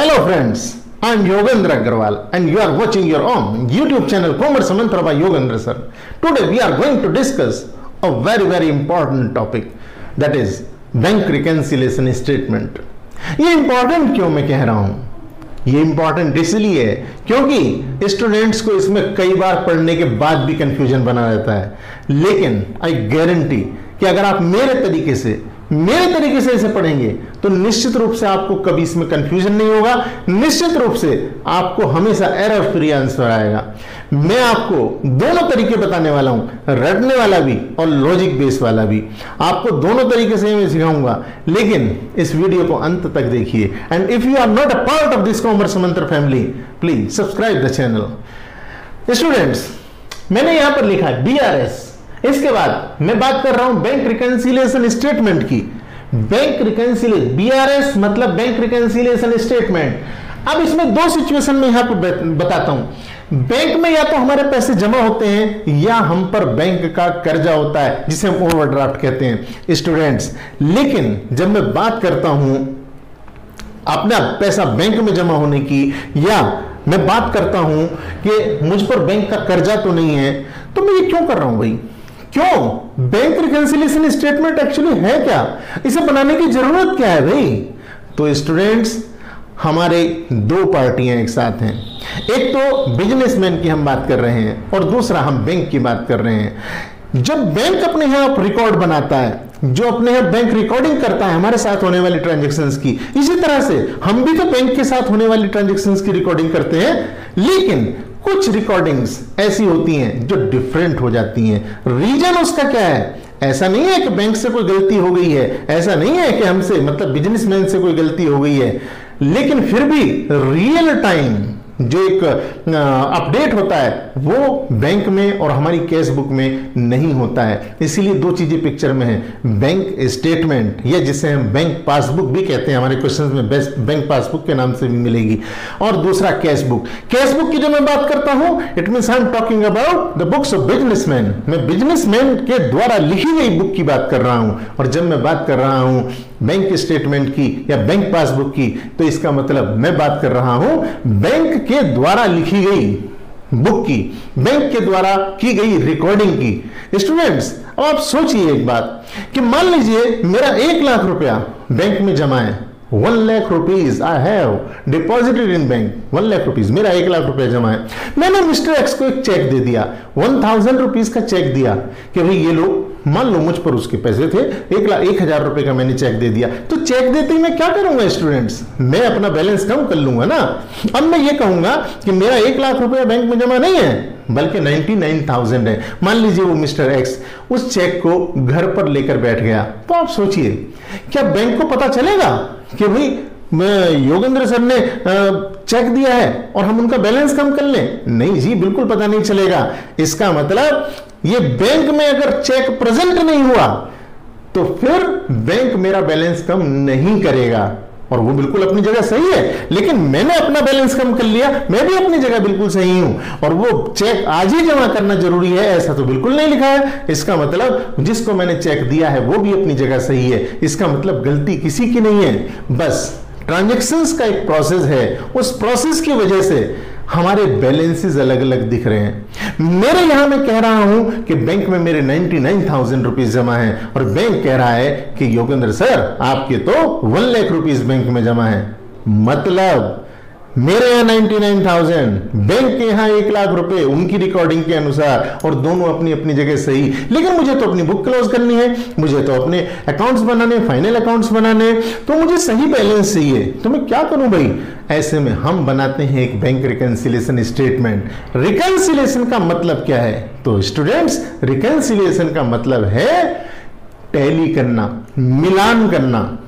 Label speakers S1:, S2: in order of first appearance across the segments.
S1: Hello friends, I am Yogendra Agarwal and you are watching your own YouTube channel Commerce Mantra by Yogendra sir. Today we are going to discuss a very important topic, that is bank reconciliation statement. ये important क्यों मैं कह रहा हूं? ये important इसलिए है क्योंकि स्टूडेंट्स को इसमें कई बार पढ़ने के बाद भी कंफ्यूजन बना रहता है, लेकिन आई गारंटी कि अगर आप मेरे तरीके से इसे पढ़ेंगे तो निश्चित रूप से आपको कभी इसमें कंफ्यूजन नहीं होगा, निश्चित रूप से आपको हमेशा एरर फ्री आंसर आएगा। मैं आपको दोनों तरीके बताने वाला हूं, रटने वाला भी और लॉजिक बेस वाला भी। आपको दोनों तरीके से मैं सिखाऊंगा, लेकिन इस वीडियो को अंत तक देखिए। And if you are not a part of this Commerce Mantra family, please subscribe the channel. Students, मैंने यहां पर लिखा है BRS, इसके बाद मैं बात कर रहा हूं बैंक रिकन्सिलिएशन स्टेटमेंट की। बैंक रिकन्सिलिएशन, BRS मतलब बैंक रिकन्सिलिएशन स्टेटमेंट। अब इसमें दो सिचुएशन में यहां पर बताता हूं। बैंक में या तो हमारे पैसे जमा होते हैं या हम पर बैंक का कर्जा होता है, जिसे हम ओवरड्राफ्ट कहते हैं स्टूडेंट्स। लेकिन जब मैं बात करता हूं अपना पैसा बैंक में जमा होने की, या मैं बात करता हूं कि मुझ पर बैंक का कर्जा तो नहीं है, तो मैं ये क्यों कर रहा हूं भाई? क्यों? बैंक रिकन्सिलिएशन स्टेटमेंट एक्चुअली है क्या? इसे बनाने की जरूरत क्या है भाई? तो स्टूडेंट्स, हमारे दो पार्टियां एक साथ हैं। एक तो बिजनेसमैन की हम बात कर रहे हैं और दूसरा हम बैंक की बात कर रहे हैं। जब बैंक अपने यहां रिकॉर्ड बनाता है, जो अपने यहां बैंक रिकॉर्डिंग करता है हमारे साथ होने वाली ट्रांजैक्शंस की, इसी तरह से हम भी तो बैंक के साथ होने वाली ट्रांजैक्शंस की रिकॉर्डिंग करते हैं। लेकिन कुछ रिकॉर्डिंग्स ऐसी होती हैं जो डिफरेंट हो जाती हैं। रीजन उसका क्या है? ऐसा नहीं है कि बैंक से कोई गलती हो गई है, ऐसा नहीं है कि हमसे मतलब बिजनेसमैन से कोई गलती हो गई है, लेकिन फिर भी रियल टाइम जो एक अपडेट होता है वो बैंक में और हमारी कैश बुक में नहीं होता है। इसीलिए दो चीजें पिक्चर में है, बैंक स्टेटमेंट या जिसे हम बैंक पासबुक भी कहते हैं, हमारे क्वेश्चंस में बेस्ट बैंक पासबुक के नाम से भी मिलेगी, और दूसरा कैश बुक। कैश बुक की जब मैं बात करता हूं, it means I am talking about the books of businessman. मैं बिजनेसमैन के द्वारा लिखी गई बुक की बात कर रहा हूं। और जब मैं बात कर रहा हूं बैंक स्टेटमेंट की या बैंक पासबुक की, तो इसका मतलब मैं बात कर रहा हूं बैंक के द्वारा लिखी गई बुक की, बैंक के द्वारा की गई रिकॉर्डिंग की। स्टूडेंट्स, अब आप सोचिए एक बात कि मान लीजिए मेरा 1 लाख रुपया बैंक में जमा है। 1 lakh rupees I have deposited in bank. 1 lakh rupees, मेरा 1 लाख रुपया जमा है। मैंने मिस्टर एक्स को एक चेक दे दिया, 1000 रुपीज का चेक दिया कि भाई ये लो, मान लो मुझ पर उसके पैसे थे 1,000 रुपए का, मैंने चेक दे दिया। तो चेक देते ही मैं क्या करूंगा स्टूडेंट्स? मैं अपना बैलेंस कम कर लूंगा ना। अब मैं ये कहूंगा कि मेरा 1 लाख रुपया बैंक में जमा नहीं है, बल्कि 99,000 है। मान लीजिए वो मिस्टर एक्स उस चेक को घर पर लेकर बैठ गया, तो आप सोचिए क्या बैंक को पता चलेगा कि भाई योगेंद्र सर ने चेक दिया है और हम उनका बैलेंस कम कर लें? नहीं जी, बिल्कुल पता नहीं चलेगा। इसका मतलब ये बैंक में अगर चेक प्रेजेंट नहीं हुआ तो फिर बैंक मेरा बैलेंस कम नहीं करेगा, और वो बिल्कुल अपनी जगह सही है। लेकिन मैंने अपना बैलेंस कम कर लिया, मैं भी अपनी जगह बिल्कुल सही हूं, और वो चेक आज ही जमा करना जरूरी है ऐसा तो बिल्कुल नहीं लिखा है। इसका मतलब जिसको मैंने चेक दिया है वो भी अपनी जगह सही है। इसका मतलब गलती किसी की नहीं है, बस ट्रांजैक्शंस का एक प्रोसेस है। उस प्रोसेस की वजह से हमारे बैलेंसेस अलग अलग दिख रहे हैं। मेरे यहां मैं कह रहा हूं कि बैंक में मेरे 99,000 रुपीज जमा है, और बैंक कह रहा है कि योगेंद्र सर आपके तो 1 लाख रुपीज बैंक में जमा है। मतलब मेरे यहां 99,000, बैंक के यहां 1 लाख रुपए उनकी रिकॉर्डिंग के अनुसार, और दोनों अपनी अपनी जगह सही। लेकिन मुझे तो अपनी बुक क्लोज करनी है, मुझे तो अपने अकाउंट्स बनाने, फाइनल अकाउंट्स बनाने, तो मुझे सही बैलेंस चाहिए। तो मैं क्या करूं भाई? ऐसे में हम बनाते हैं एक बैंक रिकन्सिलिएशन स्टेटमेंट। रिकन्सिलिएशन का मतलब क्या है? तो स्टूडेंट्स, रिकन्सिलिएशन का मतलब है टैली करना, मिलान करना।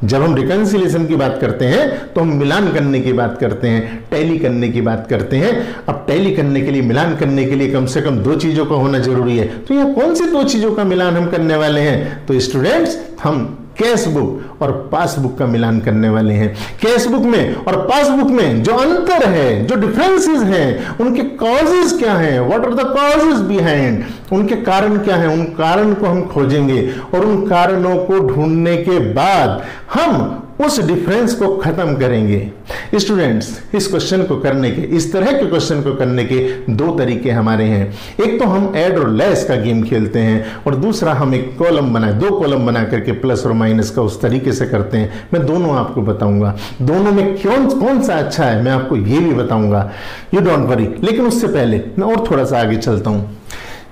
S1: जब हम रिकन्सिलिएशन की बात करते हैं तो हम मिलान करने की बात करते हैं, टैली करने की बात करते हैं। अब टैली करने के लिए, मिलान करने के लिए कम से कम 2 चीजों का होना जरूरी है। तो यह कौन सी 2 चीजों का मिलान हम करने वाले हैं? तो स्टूडेंट्स, हम कैश बुक और पासबुक का मिलान करने वाले हैं। कैश बुक में और पासबुक में जो अंतर है, जो डिफरेंसेस हैं, उनके कॉजेज क्या हैं, what are the causes behind, उनके कारण क्या हैं, उन कारण को हम खोजेंगे, और उन कारणों को ढूंढने के बाद हम उस डिफरेंस को खत्म करेंगे। स्टूडेंट्स, इस क्वेश्चन को करने के, इस तरह के क्वेश्चन को करने के दो तरीके हमारे हैं। एक तो हम ऐड और लेस का गेम खेलते हैं और दूसरा हम एक कॉलम बनाए, दो कॉलम बना करके प्लस और माइनस का उस तरीके से करते हैं। मैं दोनों आपको बताऊंगा, दोनों में कौन सा अच्छा है मैं आपको ये भी बताऊंगा, यू डोंट वरी। लेकिन उससे पहले मैं और थोड़ा सा आगे चलता हूं।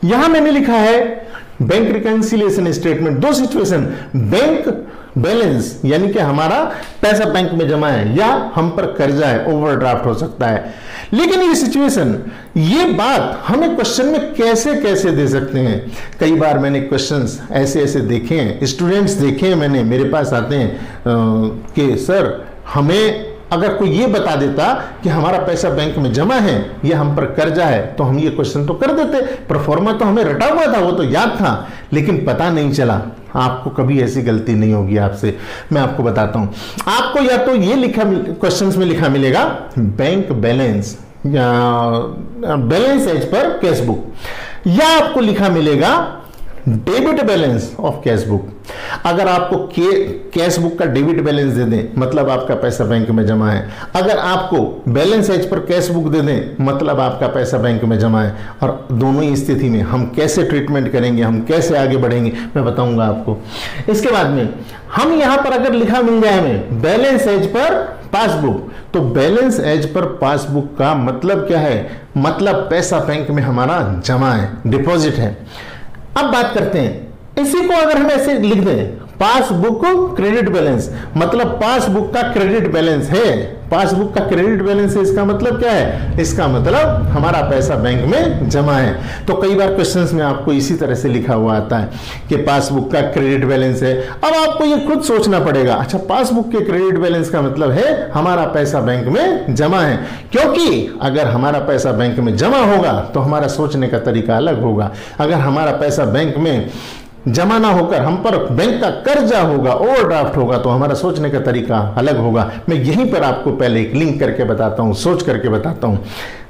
S1: यहां मैंने लिखा है बैंक रिकंसिलिएशन स्टेटमेंट, दो सिचुएशन, बैंक बैलेंस यानी कि हमारा पैसा बैंक में जमा है या हम पर कर्जा है, ओवरड्राफ्ट हो सकता है। लेकिन ये सिचुएशन, ये बात हमें क्वेश्चन में कैसे कैसे दे सकते हैं। कई बार मैंने क्वेश्चंस ऐसे ऐसे देखे हैं, स्टूडेंट्स देखे हैं मैंने, मेरे पास आते हैं कि सर हमें अगर कोई ये बता देता कि हमारा पैसा बैंक में जमा है या हम पर कर्जा है तो हम ये क्वेश्चन तो कर देते, प्रोफॉर्मा तो हमें रटा हुआ था, वो तो याद था, लेकिन पता नहीं चला। आपको कभी ऐसी गलती नहीं होगी आपसे, मैं आपको बताता हूं। आपको या तो ये लिखा क्वेश्चंस में लिखा मिलेगा बैंक बैलेंस या balance as per cash book, या आपको लिखा मिलेगा debit balance of cash book. अगर आपको कैश बुक का डेबिट बैलेंस दे दें मतलब आपका पैसा बैंक में जमा है, अगर आपको balance as per cash book दे दें मतलब आपका पैसा बैंक में जमा है। और दोनों ही स्थिति में हम कैसे ट्रीटमेंट करेंगे, हम कैसे आगे बढ़ेंगे, मैं बताऊंगा आपको। इसके बाद में हम यहां पर अगर लिखा मिल जाए हमें बैलेंस एज पर पासबुक, तो बैलेंस एज पर पासबुक का मतलब क्या है, मतलब पैसा बैंक में हमारा जमा है, डिपॉजिट है। अब बात करते हैं, इसी को अगर हम ऐसे लिख दें पासबुक क्रेडिट बैलेंस, मतलब पासबुक का क्रेडिट बैलेंस है, पासबुक का क्रेडिट बैलेंस है, इसका मतलब क्या है, इसका मतलब हमारा पैसा बैंक में जमा है। तो कई बार क्वेश्चंस में आपको इसी तरह से लिखा हुआ आता है कि पासबुक का क्रेडिट बैलेंस है। अब आपको ये खुद सोचना पड़ेगा, अच्छा पासबुक के क्रेडिट बैलेंस का मतलब है हमारा पैसा बैंक में जमा है, क्योंकि अगर हमारा पैसा बैंक में जमा होगा तो हमारा सोचने का तरीका अलग होगा। अगर हमारा पैसा बैंक में जमा ना होकर हम पर बैंक का कर्जा होगा, ओवरड्राफ्ट होगा, तो हमारा सोचने का तरीका अलग होगा। मैं यहीं पर आपको पहले एक लिंक करके बताता हूं, सोच करके बताता हूं।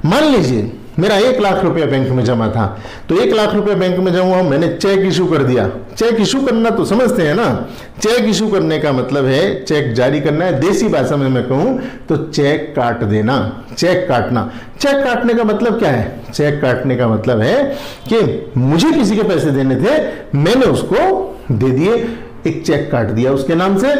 S1: मान लीजिए मेरा 1 लाख रुपया बैंक में जमा था, तो 1 लाख रुपया बैंक में जमा, मैंने चेक इशू कर दिया। चेक इशू करना तो समझते हैं ना, चेक इशू करने का मतलब है चेक जारी करना है। देसी भाषा में मैं कहूं तो चेक काट देना, चेक काटना। चेक काटने का मतलब क्या है, चेक काटने का मतलब है कि मुझे किसी के पैसे देने थे, मैंने उसको दे दिए, एक चेक काट दिया उसके नाम से।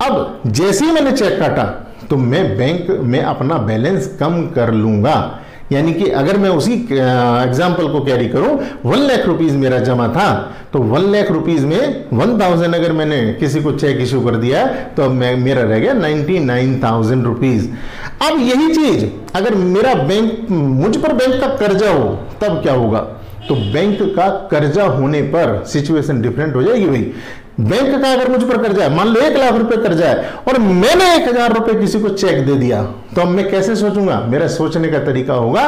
S1: अब जैसे ही मैंने चेक काटा तो मैं बैंक में अपना बैलेंस कम कर लूंगा। यानी कि अगर मैं उसी एग्जाम्पल को कैरी करूं, 1 लाख रुपीज मेरा जमा था, तो 1 लाख रुपीज में 1000 अगर मैंने किसी को चेक इशू कर दिया तो मेरा रह गया 99,000 रुपीज। अब यही चीज अगर मेरा बैंक, मुझ पर बैंक का कर्जा हो तब क्या होगा, तो बैंक का कर्जा होने पर सिचुएशन डिफरेंट हो जाएगी। भाई बैंक का अगर मुझ पर कर्जा है, मान लो 1 लाख रुपए कर्जा है और मैंने 1000 रुपए किसी को चेक दे दिया, तो अब मैं कैसे सोचूंगा, मेरा सोचने का तरीका होगा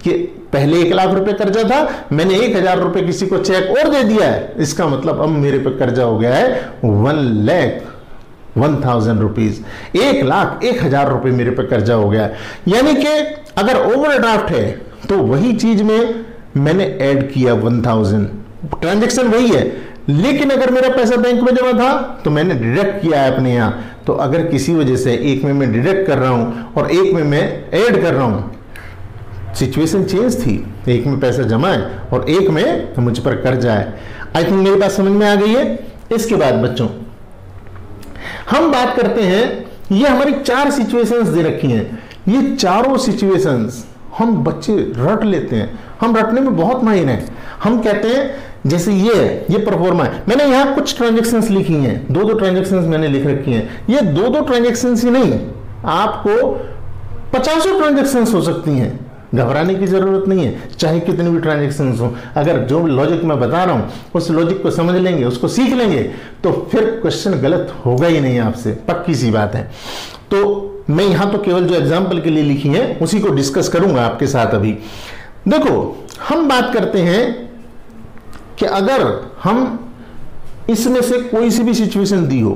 S1: कि पहले 1 लाख रुपए कर्जा था, मैंने 1000 रुपए किसी को चेक और दे दिया है, इसका मतलब अब मेरे पे कर्जा हो गया है 1,01,000 रुपीज। 1,01,000 रुपए मेरे पे कर्जा हो गया है। यानी कि अगर ओवरड्राफ्ट है तो वही चीज में मैंने ऐड किया 1000, ट्रांजेक्शन वही है, लेकिन अगर मेरा पैसा बैंक में जमा था तो मैंने डिडक्ट किया है अपने यहां। तो अगर किसी वजह से एक में मैं डिडक्ट कर रहा हूं और एक में मैं ऐड कर रहा हूं, सिचुएशन चेंज थी, एक में पैसा जमा है और एक में मुझ पर कर्जा है। आई थिंक मेरी बात समझ में आ गई है। इसके बाद बच्चों हम बात करते हैं, ये हमारी 4 सिचुएशंस दे रखी हैं, ये चारों सिचुएशंस हम बच्चे रट लेते हैं, हम रटने में बहुत माहिर हैं। हम कहते हैं जैसे ये प्रोफॉर्मा है, मैंने यहां कुछ ट्रांजैक्शंस लिखी हैं, 2-2 ट्रांजैक्शंस मैंने लिख रखी हैं। ये 2-2 ट्रांजैक्शंस ही नहीं, आपको 50 ट्रांजैक्शंस हो सकती हैं, घबराने की जरूरत नहीं है, चाहे कितनी भी ट्रांजैक्शंस हो। अगर जो लॉजिक मैं बता रहा हूं उस लॉजिक को समझ लेंगे, उसको सीख लेंगे, तो फिर क्वेश्चन गलत होगा ही नहीं आपसे, पक्की सी बात है। तो मैं यहां तो केवल जो एग्जाम्पल के लिए लिखी है उसी को डिस्कस करूंगा आपके साथ। अभी देखो हम बात करते हैं कि अगर हम इसमें से कोई सी भी सिचुएशन दी हो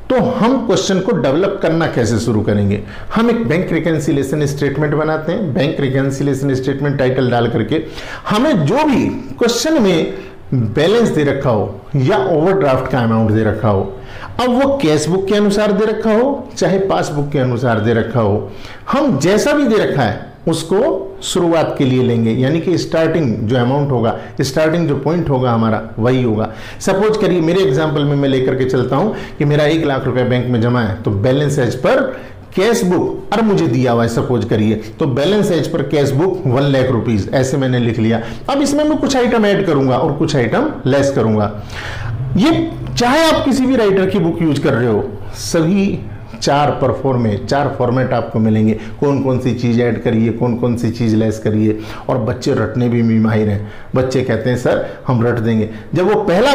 S1: तो हम क्वेश्चन को डेवलप करना कैसे शुरू करेंगे। हम एक बैंक रिकंसिलिएशन स्टेटमेंट बनाते हैं, बैंक रिकंसिलिएशन स्टेटमेंट टाइटल डाल करके हमें जो भी क्वेश्चन में बैलेंस दे रखा हो या ओवरड्राफ्ट का अमाउंट दे रखा हो, अब वो कैश बुक के अनुसार दे रखा हो चाहे पासबुक के अनुसार दे रखा हो, हम जैसा भी दे रखा है उसको शुरुआत के लिए लेंगे, यानी कि स्टार्टिंग जो अमाउंट होगा, स्टार्टिंग जो पॉइंट होगा हमारा वही होगा। सपोज करिए मेरे एग्जांपल में मैं लेकर के चलता हूं कि मेरा 1 लाख रुपए बैंक में जमा है, तो balance as per cash book और मुझे दिया हुआ है सपोज करिए, तो balance as per cash book 1 lakh rupees ऐसे मैंने लिख लिया। अब इसमें मैं कुछ आइटम ऐड करूंगा और कुछ आइटम लेस करूंगा। ये चाहे आप किसी भी राइटर की बुक यूज कर रहे हो, सभी 4 फॉर्मेट आपको मिलेंगे, कौन कौन सी चीज़ ऐड करिए, कौन कौन सी चीज़ लेस करिए। और बच्चे रटने भी माहिर हैं, बच्चे कहते हैं सर हम रट देंगे। जब वो पहला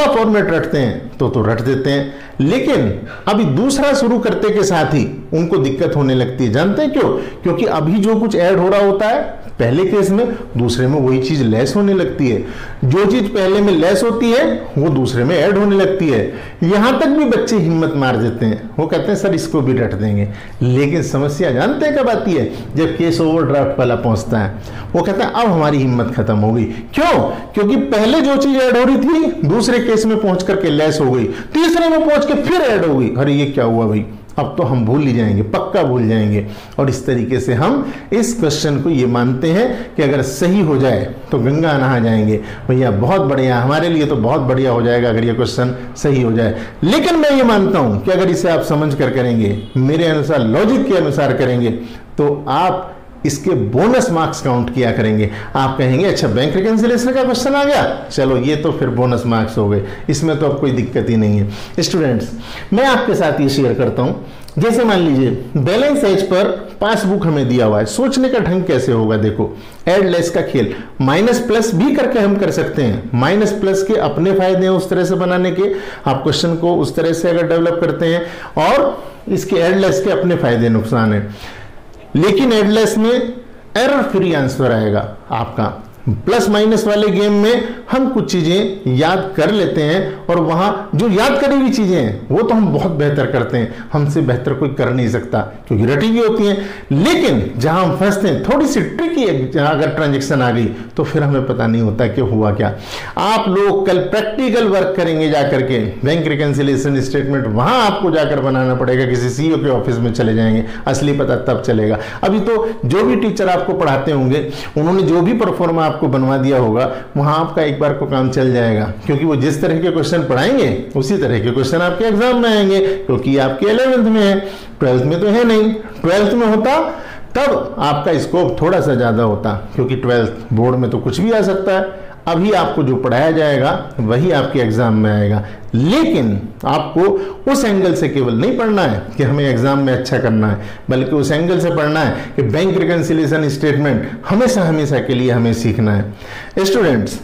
S1: फॉर्मेट रटते हैं तो रट देते हैं, लेकिन अभी दूसरा शुरू करते के साथ ही उनको दिक्कत होने लगती है। जानते हैं क्यों? क्योंकि अभी जो कुछ ऐड हो रहा होता है पहले केस में, दूसरे में वही चीज लेस होने लगती है। जो चीज पहले में लेस होती है वो दूसरे में ऐड होने लगती है। यहां तक भी बच्चे हिम्मत मार देते हैं, वो कहते हैं सर इसको भी रट देंगे। लेकिन समस्या जानते हैं कब आती है? जब केस ओवरड्राफ्ट वाला पहुंचता है, वो कहता है अब हमारी हिम्मत खत्म हो गई। क्यों? क्योंकि पहले जो चीज ऐड हो रही थी दूसरे केस में पहुंच करके लेस हो गई, तीसरे में पहुंच के फिर ऐड हो गई। अरे ये क्या हुआ भाई, अब तो हम भूल ही जाएंगे, पक्का भूल जाएंगे। और इस तरीके से हम इस क्वेश्चन को ये मानते हैं कि अगर सही हो जाए तो गंगा नहा जाएंगे। भैया बहुत बढ़िया, हमारे लिए तो बहुत बढ़िया हो जाएगा अगर ये क्वेश्चन सही हो जाए। लेकिन मैं ये मानता हूं कि अगर इसे आप समझ कर करेंगे, मेरे अनुसार लॉजिक के अनुसार करेंगे, तो आप इसके बोनस मार्क्स काउंट किया करेंगे। आप कहेंगे अच्छा बैंक रिकंसिलिएशन का क्वेश्चन आ गया, चलो ये तो फिर बोनस मार्क्स हो गए, इसमें तो अब कोई दिक्कत ही नहीं है। स्टूडेंट्स, मैं आपके साथ ये शेयर करता हूं, जैसे मान लीजिए बैलेंस एज पर पासबुक हमें दिया हुआ है, सोचने का ढंग कैसे होगा देखो, ऐड लेस का खेल, माइनस प्लस भी करके हम कर सकते हैं। माइनस प्लस के अपने फायदे हैं उस तरह से बनाने के, आप क्वेश्चन को उस तरह से अगर डेवलप करते हैं, और इसके ऐड लेस के अपने फायदे नुकसान है। लेकिन एडलेस में एरर फ्री आंसर आएगा आपका। प्लस माइनस वाले गेम में हम कुछ चीजें याद कर लेते हैं, और वहां जो याद करी हुई चीजें हैं वो तो हम बहुत बेहतर करते हैं, हमसे बेहतर कोई कर नहीं सकता क्योंकि रटी हुई होती हैं। लेकिन जहां हम फंसते हैं, थोड़ी सी ट्रिकी अगर ट्रांजेक्शन आ गई तो फिर हमें पता नहीं होता कि हुआ क्या। आप लोग कल प्रैक्टिकल वर्क करेंगे जाकर के, बैंक रिकंसिलिएशन स्टेटमेंट वहां आपको जाकर बनाना पड़ेगा, किसी सीईओ के ऑफिस में चले जाएंगे, असली पता तब चलेगा। अभी तो जो भी टीचर आपको पढ़ाते होंगे उन्होंने जो भी परफॉर्मा आपको बनवा दिया होगा, वहां आपका एक बार को काम चल जाएगा, क्योंकि वो जिस तरह के क्वेश्चन पढ़ाएंगे उसी तरह के क्वेश्चन आपके एग्जाम में आएंगे। क्योंकि आपके 11th में है, 12th में तो है नहीं। 12th में होता तब आपका स्कोप थोड़ा सा ज्यादा होता, क्योंकि 12th बोर्ड में तो कुछ भी आ सकता है। अभी आपको जो पढ़ाया जाएगा वही आपके एग्जाम में आएगा। लेकिन आपको उस एंगल से केवल नहीं पढ़ना है कि हमें एग्जाम में अच्छा करना है, बल्कि उस एंगल से पढ़ना है कि बैंक रिकंसिलिएशन स्टेटमेंट हमेशा हमेशा के लिए हमें सीखना है। स्टूडेंट्स,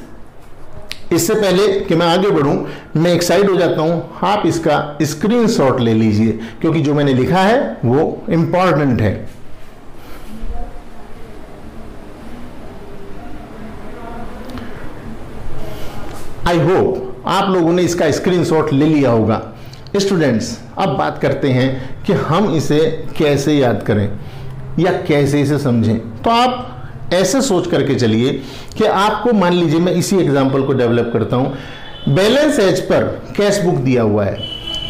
S1: इससे पहले कि मैं आगे बढ़ूं, मैं एक्साइट हो जाता हूं, आप इसका स्क्रीनशॉट ले लीजिए, क्योंकि जो मैंने लिखा है वो इंपॉर्टेंट है। आई होप आप लोगों ने इसका स्क्रीनशॉट ले लिया होगा। स्टूडेंट्स, अब बात करते हैं कि हम इसे कैसे याद करें या कैसे इसे समझें। तो आप ऐसे सोच करके चलिए कि आपको, मान लीजिए मैं इसी एग्जांपल को डेवलप करता हूं, balance as per cash book दिया हुआ है।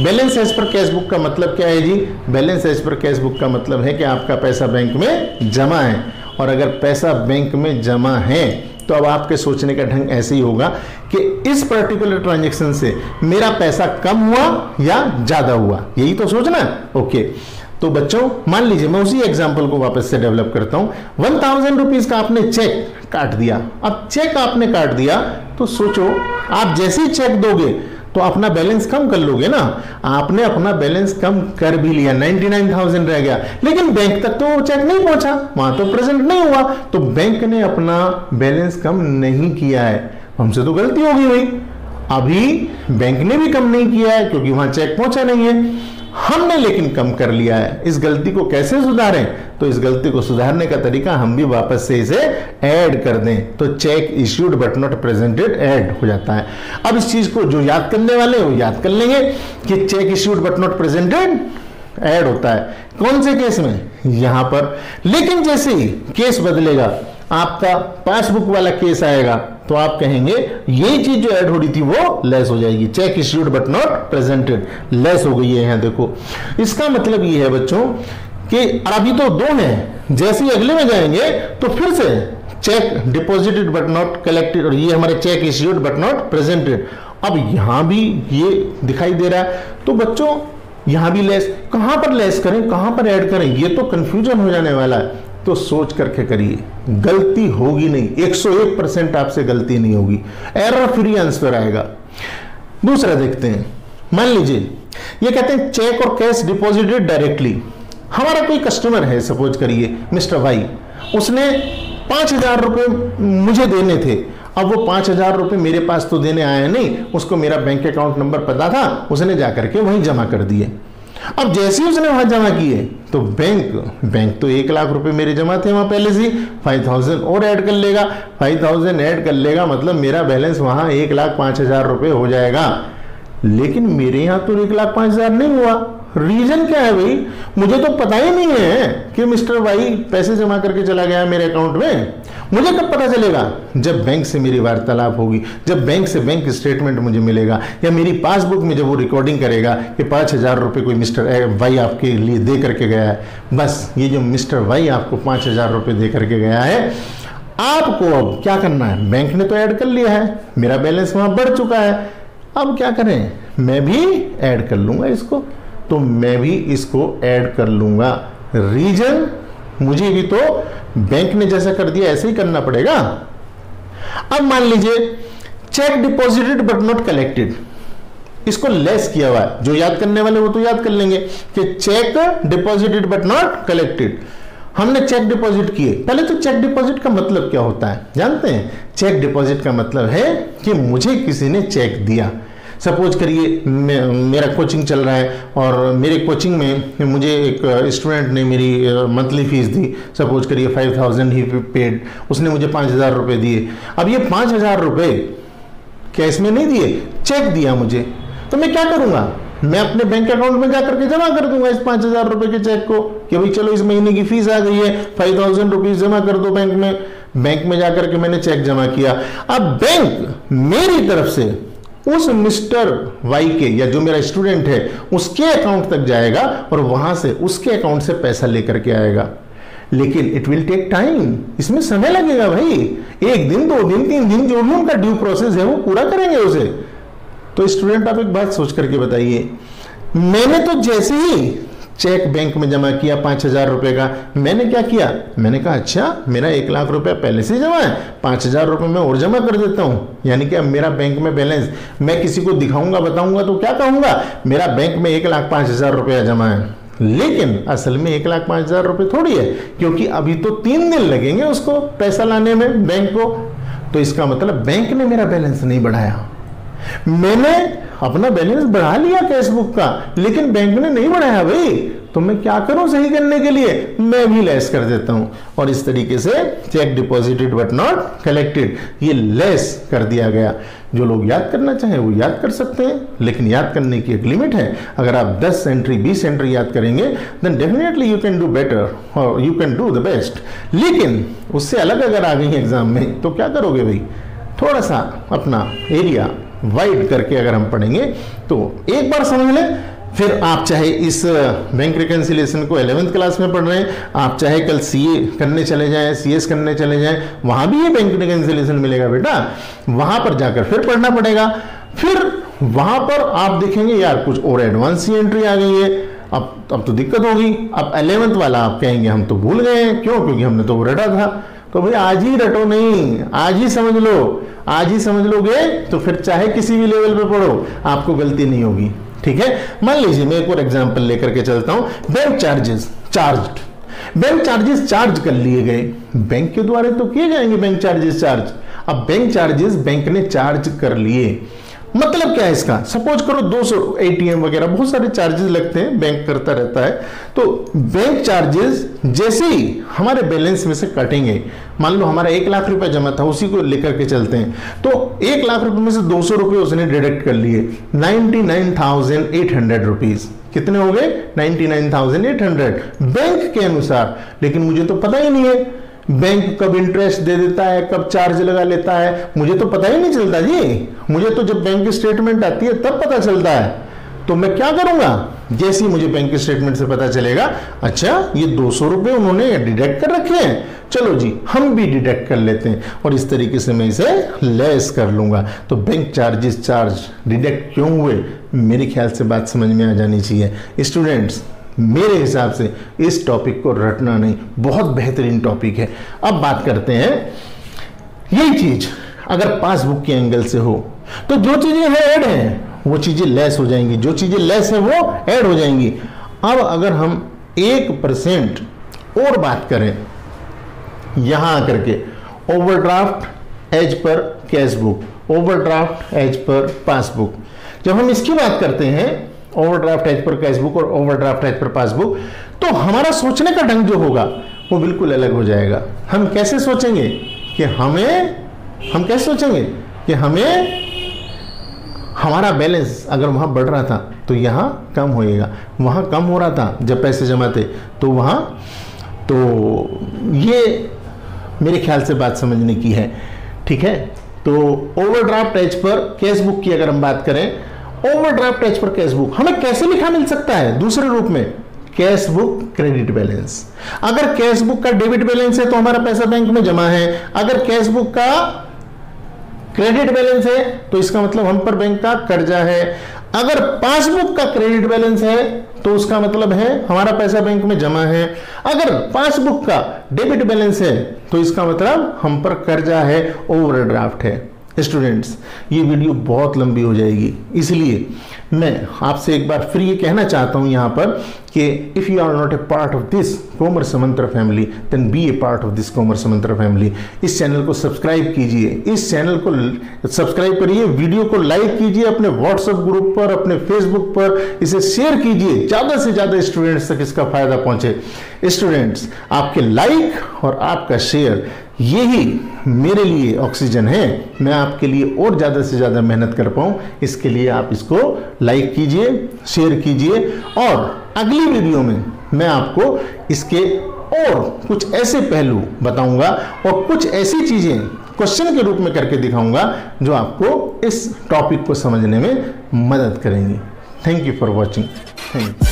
S1: Balance as per cash book का मतलब क्या है जी? Balance as per cash book का मतलब है कि आपका पैसा बैंक में जमा है, और अगर पैसा बैंक में जमा है तो अब आपके सोचने का ढंग ऐसे ही होगा कि इस पर्टिकुलर ट्रांजैक्शन से मेरा पैसा कम हुआ या ज्यादा हुआ, यही तो सोचना है। ओके, तो बच्चों मान लीजिए मैं उसी एग्जांपल को वापस से डेवलप करता हूं। 1000 रुपीज का आपने चेक काट दिया। अब चेक आपने काट दिया तो सोचो, आप जैसे ही चेक दोगे तो अपना बैलेंस कम कर लोगे ना। आपने अपना बैलेंस कम कर भी लिया, 99,000 रह गया, लेकिन बैंक तक तो वो चेक नहीं पहुंचा, वहां तो प्रेजेंट नहीं हुआ, तो बैंक ने अपना बैलेंस कम नहीं किया है। हमसे तो गलती हो गई भाई, अभी बैंक ने भी कम नहीं किया है क्योंकि वहां चेक पहुंचा नहीं है, हमने लेकिन कम कर लिया है। इस गलती को कैसे सुधारें? तो इस गलती को सुधारने का तरीका हम भी वापस से इसे ऐड कर दें, तो check issued but not presented add हो जाता है। अब इस चीज को जो याद करने वाले वो याद कर लेंगे कि check issued but not presented add होता है कौन से केस में? यहां पर। लेकिन जैसे ही केस बदलेगा, आपका पासबुक वाला केस आएगा तो आप कहेंगे यही चीज जो ऐड हो रही थी वो लेस हो जाएगी। Check issued but not presented less हो गई है यहाँ देखो। इसका मतलब ये है बच्चों कि अभी तो 2 है, जैसे ही अगले में जाएंगे तो फिर से check deposited but not collected, और ये हमारे check issued but not presented. अब यहां भी ये दिखाई दे रहा है, तो बच्चों यहां भी लेस, कहां पर लेस करें, कहां पर ऐड करें, ये तो कंफ्यूजन हो जाने वाला है। तो सोच करके करिए, गलती होगी नहीं, 101% आपसे गलती नहीं होगी, एरर फ्री आंसर आएगा। दूसरा देखते हैं, मान लीजिए ये कहते हैं चेक और कैश डिपॉजिटेड डायरेक्टली। हमारा कोई कस्टमर है, सपोज करिए मिस्टर वाई, उसने 5,000 रुपए मुझे देने थे। अब वो 5,000 रुपए मेरे पास तो देने आया नहीं, उसको मेरा बैंक अकाउंट नंबर पता था, उसने जाकर के वहीं जमा कर दिए। अब जैसे ही उसने वहां जमा किए तो बैंक तो 1 लाख रुपए मेरे जमा थे वहां पहले से, 5,000 और ऐड कर लेगा। 5,000 ऐड कर लेगा मतलब मेरा बैलेंस वहां 1,05,000 रुपए हो जाएगा। लेकिन मेरे यहां तो 1,05,000 नहीं हुआ। रीजन क्या है भाई, मुझे तो पता ही नहीं है कि मिस्टर वाई पैसे जमा करके चला गया मेरे अकाउंट में। मुझे कब पता चलेगा? जब बैंक से मेरी वार्तालाप होगी, जब बैंक से बैंक स्टेटमेंट मुझे मिलेगा, या मेरी पासबुक में जब वो रिकॉर्डिंग करेगा कि 5,000 रुपए कोई मिस्टर वाई आपके लिए दे करके गया है। बस ये जो मिस्टर वाई आपको 5,000 रुपए दे करके गया है, आपको अब क्या करना है? बैंक ने तो ऐड कर लिया है, मेरा बैलेंस वहां बढ़ चुका है, अब क्या करें? मैं भी ऐड कर लूंगा इसको, तो मैं भी इसको ऐड कर लूंगा। रीजन, मुझे भी तो बैंक ने जैसा कर दिया ऐसे ही करना पड़ेगा। अब मान लीजिए check deposited but not collected, इसको लेस किया हुआ है। जो याद करने वाले वो तो याद कर लेंगे कि check deposited but not collected. हमने चेक डिपॉजिट किए। पहले तो चेक डिपॉजिट का मतलब क्या होता है जानते हैं? चेक डिपॉजिट का मतलब है कि मुझे किसी ने चेक दिया। सपोज करिए मेरा कोचिंग चल रहा है और मेरे कोचिंग में मुझे एक स्टूडेंट ने मेरी मंथली फीस दी। सपोज करिए 5,000 ही पेड, उसने मुझे 5,000 रुपये दिए। अब ये 5,000 रुपये कैश में नहीं दिए, चेक दिया मुझे, तो मैं क्या करूंगा? मैं अपने बैंक अकाउंट में जाकर के जमा कर दूंगा इस 5,000 रुपये के चेक को कि भाई चलो इस महीने की फीस आ गई है, 5,000 रुपीज जमा कर दो बैंक में। बैंक में जाकर के मैंने चेक जमा किया। अब बैंक मेरी तरफ से उस मिस्टर वाई के, या जो मेरा स्टूडेंट है उसके अकाउंट तक जाएगा और वहां से उसके अकाउंट से पैसा लेकर के आएगा। लेकिन इट विल टेक टाइम, इसमें समय लगेगा भाई। 1 दिन 2 दिन 3 दिन जो भी उनका ड्यू प्रोसेस है वो पूरा करेंगे उसे। तो स्टूडेंट आप एक बात सोच करके बताइए, मैंने तो जैसे ही चेक बैंक में जमा किया 5,000 रुपए का, मैंने क्या किया? मैंने कहा अच्छा मेरा 1 लाख रुपया पहले से जमा है, 5,000 रुपए मैं और जमा कर देता हूं। यानी कि अब मेरा बैंक में बैलेंस, मैं किसी को दिखाऊंगा बताऊंगा तो क्या कहूंगा? मेरा बैंक में 1,05,000 रुपया जमा है। लेकिन असल में 1,05,000 रुपये थोड़ी है, क्योंकि अभी तो 3 दिन लगेंगे उसको पैसा लाने में बैंक को। तो इसका मतलब बैंक ने मेरा बैलेंस नहीं बढ़ाया। मैंने अपना बैलेंस बढ़ा लिया कैशबुक का, लेकिन बैंक ने नहीं बढ़ाया भाई। तो मैं क्या करूं सही करने के लिए? मैं भी लेस कर देता हूं। और इस तरीके से check deposited but not collected, ये लेस कर दिया गया। जो लोग याद करना चाहें वो याद कर सकते हैं, लेकिन याद करने की एक लिमिट है। अगर आप 10 एंट्री 20 एंट्री याद करेंगे then definitely you can do better और you can do the best. लेकिन उससे अलग अगर आ गई एग्जाम में तो क्या करोगे भाई? थोड़ा सा अपना एरिया वाइड करके अगर हम पढ़ेंगे तो एक बार समझ लें, फिर आप चाहे इस बैंक रिकंसिलिएशन को 11th क्लास में पढ़ रहे हैं, आप चाहे कल सीए करने चले जाएं, सीएस करने चले जाएं, वहां भी ये बैंक रिकंसिलिएशन मिलेगा बेटा। वहां पर जाकर फिर पढ़ना पड़ेगा। फिर वहां पर आप देखेंगे यार कुछ और एडवांस सी एंट्री आ गई है, अब तो दिक्कत होगी। अब 11th वाला आप कहेंगे हम तो भूल गए हैं, क्यों? क्योंकि हमने तो वो रटा था। तो भाई आज ही रटो नहीं, आज ही समझ लो। आज ही समझ लोगे तो फिर चाहे किसी भी लेवल पे पढ़ो आपको गलती नहीं होगी। ठीक है, मान लीजिए मैं एक और एग्जांपल लेकर के चलता हूं। Bank charges charged, bank charges charge कर लिए गए, बैंक के द्वारा तो किए जाएंगे बैंक चार्जेस चार्ज। अब बैंक चार्जेस बैंक ने चार्ज कर लिए, मतलब क्या है इसका? सपोज करो 200 एटीएम वगैरह बहुत सारे चार्जेस लगते हैं, बैंक करता रहता है। तो बैंक चार्जेस जैसे ही हमारे बैलेंस में से कटेंगे, मान लो हमारा 1 लाख रुपए जमा था, उसी को लेकर के चलते हैं, तो 1 लाख रुपए में से 200 रुपए उसने डिडक्ट कर लिए, 99,800 रुपीज। कितने हो गए? 99,800 बैंक के अनुसार। लेकिन मुझे तो पता ही नहीं है, बैंक कब इंटरेस्ट दे देता है, कब चार्ज लगा लेता है, मुझे तो पता ही नहीं चलता जी। मुझे तो जब बैंक की स्टेटमेंट आती है तब पता चलता है। तो मैं क्या करूंगा, जैसे ही मुझे बैंक के स्टेटमेंट से पता चलेगा, अच्छा ये 200 रुपए उन्होंने डिडक्ट कर रखे हैं, चलो जी हम भी डिडक्ट कर लेते हैं, और इस तरीके से मैं इसे लेस कर लूंगा। तो बैंक चार्जेस चार्ज डिडक्ट क्यों हुए, मेरे ख्याल से बात समझ में आ जानी चाहिए। स्टूडेंट्स, मेरे हिसाब से इस टॉपिक को रटना नहीं, बहुत बेहतरीन टॉपिक है। अब बात करते हैं, यही चीज अगर पासबुक के एंगल से हो तो जो चीजें ऐड हैं वो चीजें लेस हो जाएंगी, जो चीजें लेस है वो ऐड हो जाएंगी। अब अगर हम 1% और बात करें यहां आकर के, overdraft as per cash book, overdraft as per passbook, जब हम इसकी बात करते हैं overdraft as per cash book और ओवरड्राफ्ट एज पर पासबुक, तो हमारा सोचने का ढंग जो होगा वो बिल्कुल अलग हो जाएगा। हम कैसे सोचेंगे कि हमें हमारा बैलेंस अगर वहां बढ़ रहा था तो यहां कम होएगा, वहां कम हो रहा था जब पैसे जमा थे तो वहां, तो ये मेरे ख्याल से बात समझने की है, ठीक है। तो overdraft as per cash book की अगर हम बात करें, overdraft as per cash book हमें कैसे लिखा मिल सकता है दूसरे रूप में, कैश बुक क्रेडिट बैलेंस। अगर कैश बुक का डेबिट बैलेंस है तो हमारा पैसा बैंक में जमा है, अगर कैश बुक का क्रेडिट बैलेंस है तो इसका मतलब हम पर बैंक का कर्जा है, अगर पासबुक का क्रेडिट बैलेंस है तो उसका मतलब है हमारा पैसा बैंक में जमा है, अगर पासबुक का डेबिट बैलेंस है तो इसका मतलब हम पर कर्जा है, ओवरड्राफ्ट है। स्टूडेंट्स, ये वीडियो बहुत लंबी हो जाएगी, इसलिए मैं आपसे एक बार फिर ये कहना चाहता हूं यहां पर कि if you are not a part of this Commerce Mantra family then be a part of this Commerce Mantra family. इस चैनल को सब्सक्राइब कीजिए, इस चैनल को सब्सक्राइब करिए, वीडियो को लाइक कीजिए, अपने व्हाट्सएप ग्रुप पर, अपने फेसबुक पर इसे शेयर कीजिए, ज्यादा से ज्यादा स्टूडेंट्स तक इसका फायदा पहुंचे। स्टूडेंट्स, आपके लाइक और आपका शेयर यही मेरे लिए ऑक्सीजन है, मैं आपके लिए और ज़्यादा से ज़्यादा मेहनत कर पाऊँ, इसके लिए आप इसको लाइक कीजिए, शेयर कीजिए, और अगली वीडियो में मैं आपको इसके और कुछ ऐसे पहलू बताऊंगा और कुछ ऐसी चीज़ें क्वेश्चन के रूप में करके दिखाऊंगा जो आपको इस टॉपिक को समझने में मदद करेंगी। Thank you for watching. Thank you.